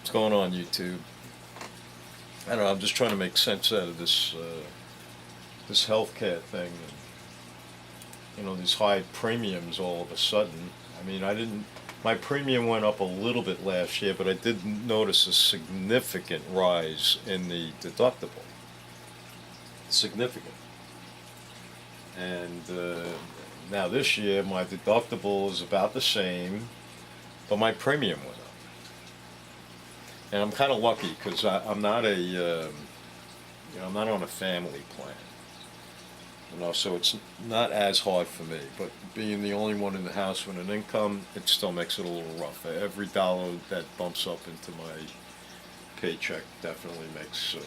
What's going on, YouTube? I don't know. I'm just trying to make sense out of this this healthcare thing. And, these high premiums all of a sudden. I mean, I didn't. My premium went up a little bit last year, but I did notice a significant rise in the deductible. Significant. And now this year, my deductible is about the same, but my premium went up. And I'm kind of lucky because I'm not I'm not on a family plan. So it's not as hard for me. But being the only one in the house with an income, it still makes it a little rough. Every dollar that bumps up into my paycheck definitely makes it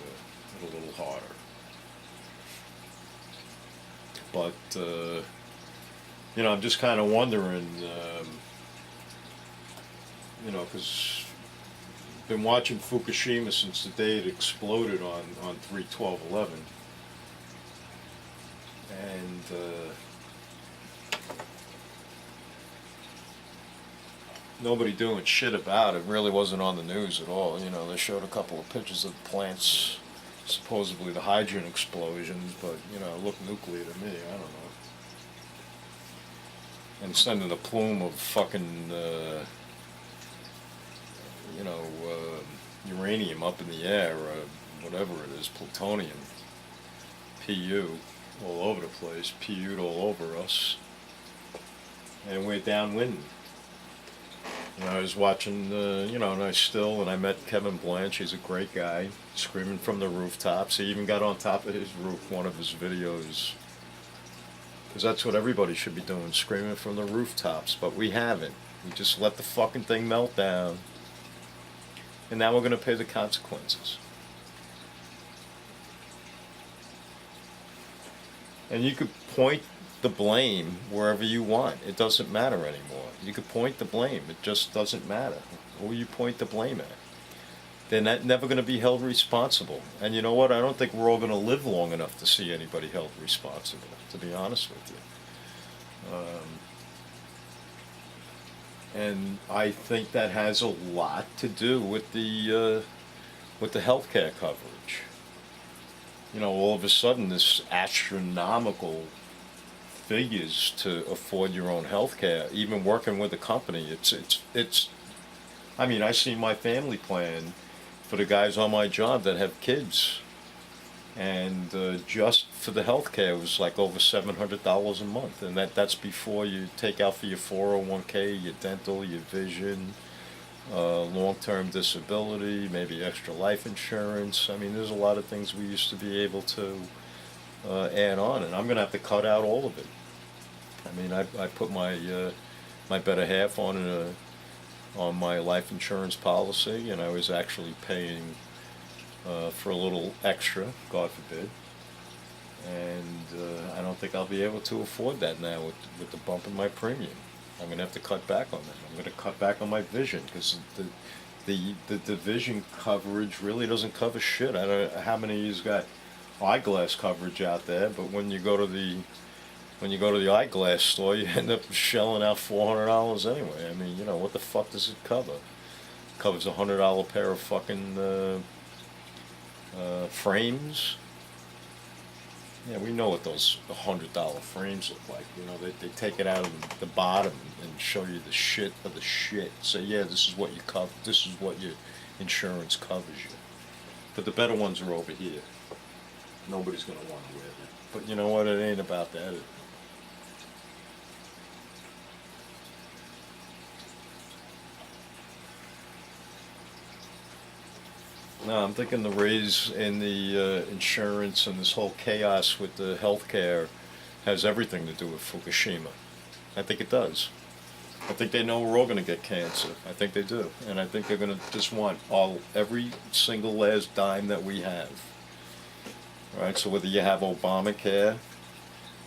a little harder. But I'm just kind of wondering, because I've been watching Fukushima since the day it exploded on 3/12/11, and nobody doing shit about it. Really wasn't on the news at all. They showed a couple of pictures of plants, supposedly the hydrogen explosions, but it looked nuclear to me. I don't know. And sending a plume of fucking uranium up in the air, whatever it is, plutonium, Pu, all over the place, Pu'd all over us, and we're downwind. I was watching, and I met Kevin Blanche. He's a great guy, screaming from the rooftops. He even got on top of his roof, one of his videos, because that's what everybody should be doing, screaming from the rooftops, but we haven't. We just let the fucking thing melt down, and now we're going to pay the consequences. And you could point the blame wherever you want. It doesn't matter anymore. You could point the blame. It just doesn't matter who you point the blame at. They're never going to be held responsible. And you know what? I don't think we're all going to live long enough to see anybody held responsible, to be honest with you. And I think that has a lot to do with the healthcare coverage. All of a sudden, this astronomical figures to afford your own healthcare, even working with a company. It's. I mean, I see my family plan for the guys on my job that have kids, and just for the healthcare it was like over $700 a month, and that's before you take out for your 401k, your dental, your vision, long-term disability, maybe extra life insurance. I mean, there's a lot of things we used to be able to add on, and I'm going to have to cut out all of it. I mean, I put my my better half on my life insurance policy, and I was actually paying for a little extra, God forbid. And I don't think I'll be able to afford that now with the bump in my premium. I'm going to have to cut back on that. I'm going to cut back on my vision, because the vision coverage really doesn't cover shit. I don't know how many of you's got eyeglass coverage out there, but when you go to the eyeglass store, you end up shelling out $400 anyway. I mean, what the fuck does it cover? It covers $100 pair of fucking frames. Yeah, we know what those $100 frames look like. They take it out of the bottom and show you the shit of the shit. Say, yeah, this is what you cover. This is what your insurance covers you. But the better ones are over here. Nobody's gonna want to wear them. But you know what? It ain't about that. No, I'm thinking the raise in the insurance and this whole chaos with the healthcare has everything to do with Fukushima. I think it does. I think they know we're all going to get cancer. I think they do. And I think they're going to just want every single last dime that we have. All right, so whether you have Obamacare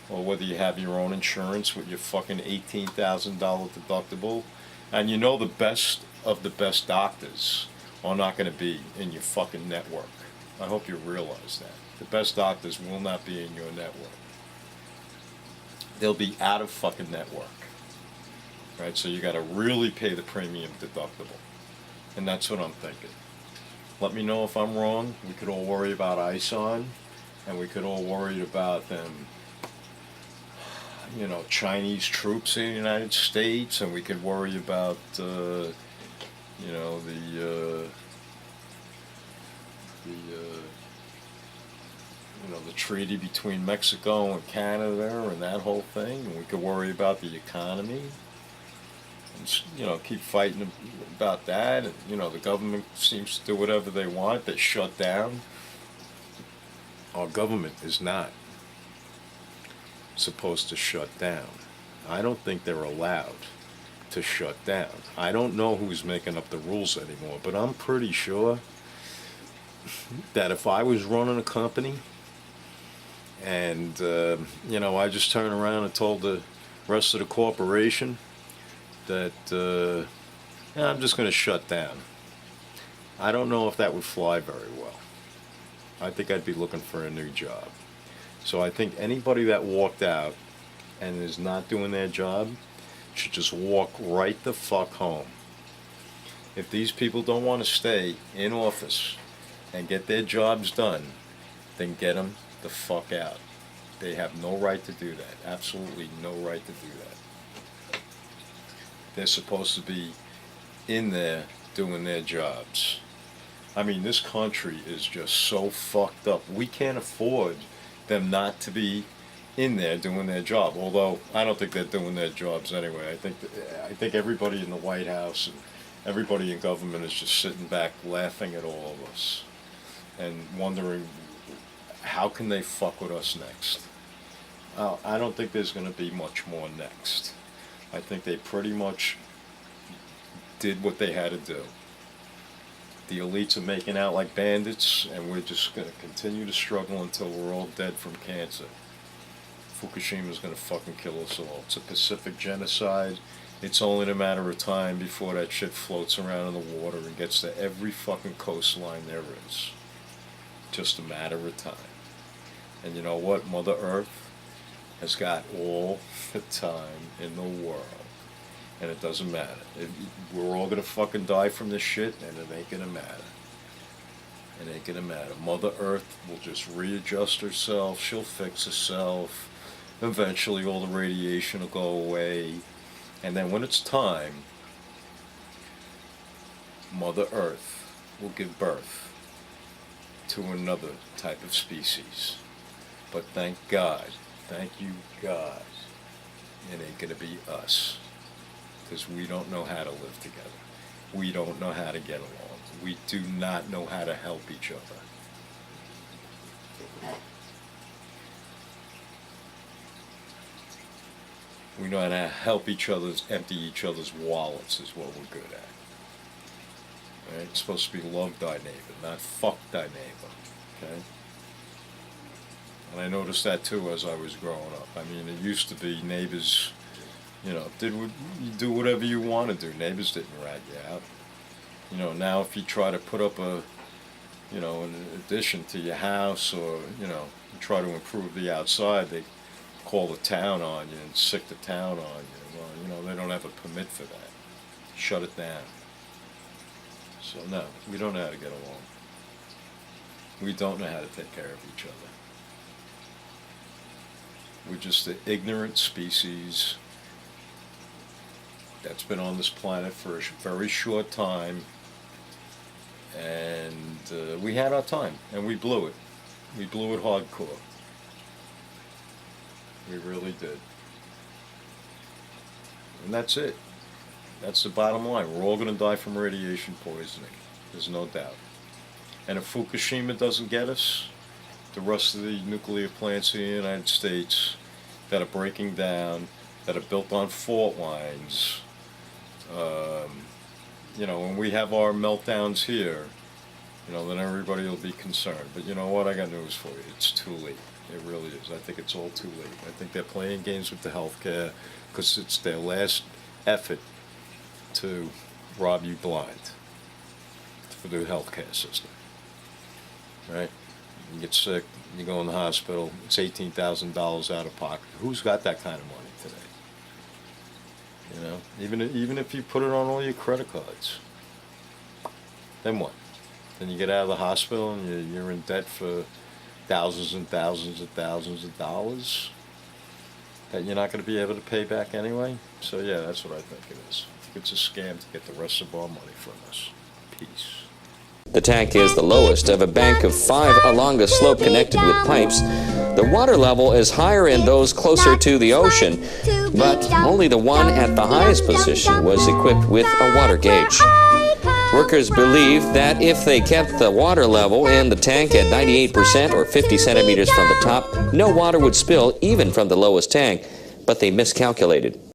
or whether you have your own insurance with your fucking $18,000 deductible, and the best of the best doctors are not going to be in your fucking network. I hope you realize that. The best doctors will not be in your network. They'll be out of fucking network. Right, so you got to really pay the premium deductible. And that's what I'm thinking. Let me know if I'm wrong. We could all worry about ISON, and we could all worry about them, Chinese troops in the United States, and we could worry about, the the treaty between Mexico and Canada and that whole thing, and we could worry about the economy, and keep fighting about that. And the government seems to do whatever they want. They shut down. Our government is not supposed to shut down. I don't think they're allowed to shut down. I don't know who's making up the rules anymore, but I'm pretty sure that if I was running a company and I just turned around and told the rest of the corporation that I'm just going to shut down, I don't know if that would fly very well. I think I'd be looking for a new job. So I think anybody that walked out and is not doing their job should just walk right the fuck home. If these people don't want to stay in office and get their jobs done, then get them the fuck out. They have no right to do that. Absolutely no right to do that. They're supposed to be in there doing their jobs. I mean, this country is just so fucked up. We can't afford them not to be in there doing their job. Although I don't think they're doing their jobs anyway. I think everybody in the White House and everybody in government is just sitting back laughing at all of us and wondering how can they fuck with us next. I don't think there's going to be much more next. I think they pretty much did what they had to do. The elites are making out like bandits, and we're just going to continue to struggle until we're all dead from cancer. Fukushima is going to fucking kill us all. It's a Pacific genocide. It's only a matter of time before that shit floats around in the water and gets to every fucking coastline there is. Just a matter of time. And you know what? Mother Earth has got all the time in the world. And it doesn't matter. We're all gonna fucking die from this shit, and it ain't gonna matter. It ain't gonna matter. Mother Earth will just readjust herself. She'll fix herself. Eventually all the radiation will go away. And then when it's time, Mother Earth will give birth to another type of species. But thank God, thank you God, it ain't gonna be us. Because we don't know how to live together. We don't know how to get along. We do not know how to help each other. We know how to help each other, empty each other's wallets is what we're good at. Right? It's supposed to be love thy neighbor, not fuck thy neighbor. Okay? And I noticed that too as I was growing up. I mean, it used to be neighbors, you do whatever you want to do. Neighbors didn't rat you out. Now if you try to put up an addition to your house, or, you try to improve the outside, they call the town on you and sick the town on you. Well, they don't have a permit for that. Shut it down. So no, we don't know how to get along. We don't know how to take care of each other. We're just an ignorant species that's been on this planet for a very short time, and we had our time, and we blew it. We blew it hardcore. We really did. And that's it. That's the bottom line. We're all going to die from radiation poisoning. There's no doubt. And if Fukushima doesn't get us, the rest of the nuclear plants in the United States that are breaking down, that are built on fault lines, when we have our meltdowns here, then everybody will be concerned. But you know what? I got news for you. It's too late. It really is. I think it's all too late. I think they're playing games with the healthcare because it's their last effort to rob you blind for the healthcare system. Right? You get sick, you go in the hospital, it's $18,000 out of pocket. Who's got that kind of money today? Even if you put it on all your credit cards. Then what? Then you get out of the hospital and you're in debt for thousands and thousands and thousands of dollars that you're not going to be able to pay back anyway. So yeah, that's what I think it is. I think it's a scam to get the rest of our money from us. Peace. The tank is the lowest of a bank of 5 along a slope connected with pipes. The water level is higher in those closer to the ocean, but only the one at the highest position was equipped with a water gauge. Workers believe that if they kept the water level in the tank at 98% or 50 centimeters from the top, no water would spill even from the lowest tank, but they miscalculated.